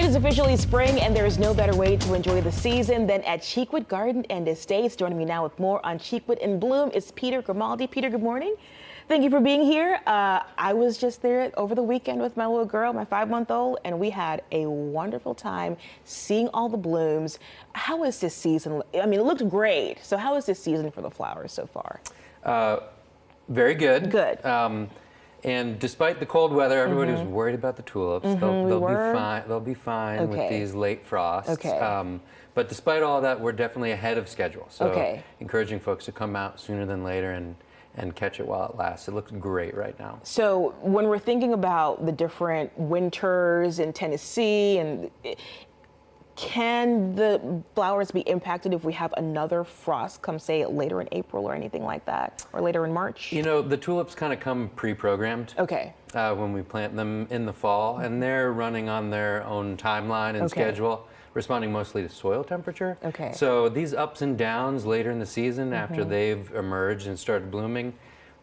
It is officially spring, and there is no better way to enjoy the season than at Cheekwood Garden and Estates. Joining me now with more on Cheekwood in Bloom is Peter Grimaldi. Peter, good morning. Thank you for being here. I was just there over the weekend with my little girl, my 5-month-old, and we had a wonderful time seeing all the blooms. How is this season? I mean, it looked great. So how is this season for the flowers so far? Very good. Good. And despite the cold weather, everybody was worried about the tulips. They'll be fine. They'll be fine with these late frosts. But despite all that, we're definitely ahead of schedule. So encouraging folks to come out sooner than later and catch it while it lasts. It looks great right now. So when we're thinking about the different winters in Tennessee, and can the flowers be impacted if we have another frost come, say, later in April or anything like that, or later in March? You know, the tulips kind of come pre-programmed. When we plant them in the fall, and they're running on their own timeline and schedule, responding mostly to soil temperature. So these ups and downs later in the season, after they've emerged and started blooming,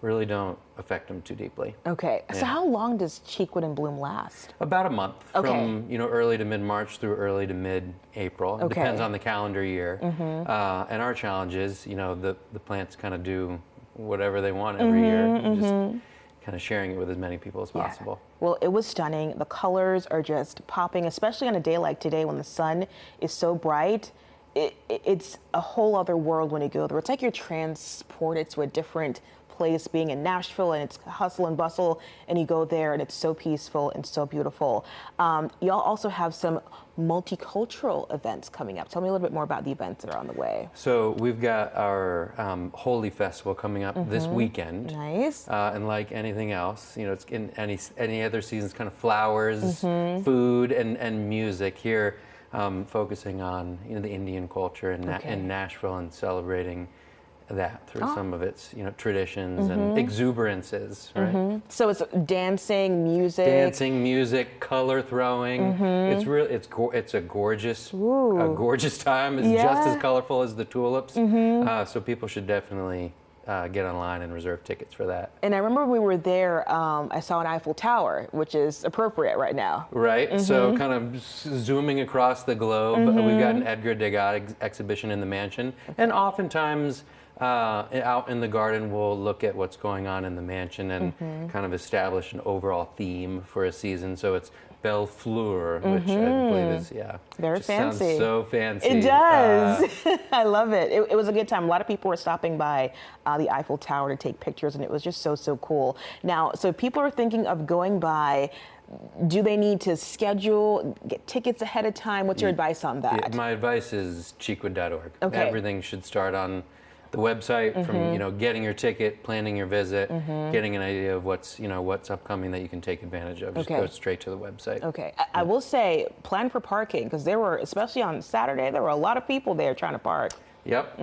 really don't affect them too deeply. So how long does Cheekwood in Bloom last? About a month, from early to mid-March through early to mid-April. It depends on the calendar year. And our challenge is, the plants kind of do whatever they want every year. Just kind of sharing it with as many people as possible. Well, it was stunning. The colors are just popping, especially on a day like today when the sun is so bright. It's a whole other world when you go there. It's like you're transported to a different place, being in Nashville, and it's hustle and bustle, and you go there and it's so peaceful and so beautiful. Y'all also have some multicultural events coming up. Tell me a little bit more about the events that are on the way. So we've got our Holy Festival coming up this weekend. Nice. And like anything else, it's in any other seasons, kind of flowers, food, and music. Here, focusing on the Indian culture in Nashville and celebrating that through some of its traditions and exuberances, right? So it's dancing, music, color throwing. It's a gorgeous time. It's just as colorful as the tulips. So people should definitely get online and reserve tickets for that. And I remember when we were there, I saw an Eiffel Tower, which is appropriate right now. Right. So kind of zooming across the globe, we've got an Edgar Degas exhibition in the mansion, and oftentimes out in the garden, we'll look at what's going on in the mansion and kind of establish an overall theme for a season. So it's Belle Fleur, which I believe is, very fancy. Sounds so fancy. It does. I love it. It was a good time. A lot of people were stopping by the Eiffel Tower to take pictures, and it was just so cool. Now, so people are thinking of going by. Do they need to schedule, get tickets ahead of time? What's your advice on that? My advice is cheekwood.org. Everything should start on the website, from getting your ticket, planning your visit, getting an idea of what's upcoming that you can take advantage of. Just go straight to the website. I will say, plan for parking, because there were, especially on Saturday, there were a lot of people there trying to park. Yep,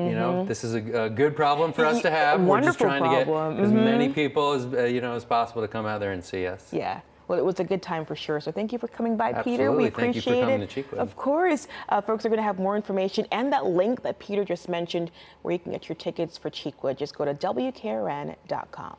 this is a good problem for us to have. We're just trying to get as many people as possible to come out there and see us. Yeah. Well, it was a good time for sure. So thank you for coming by, Absolutely. Peter. We appreciate Thank you for coming to Cheekwood. Of course. Folks are going to have more information and that link that Peter just mentioned where you can get your tickets for Cheekwood. Just go to WKRN.com.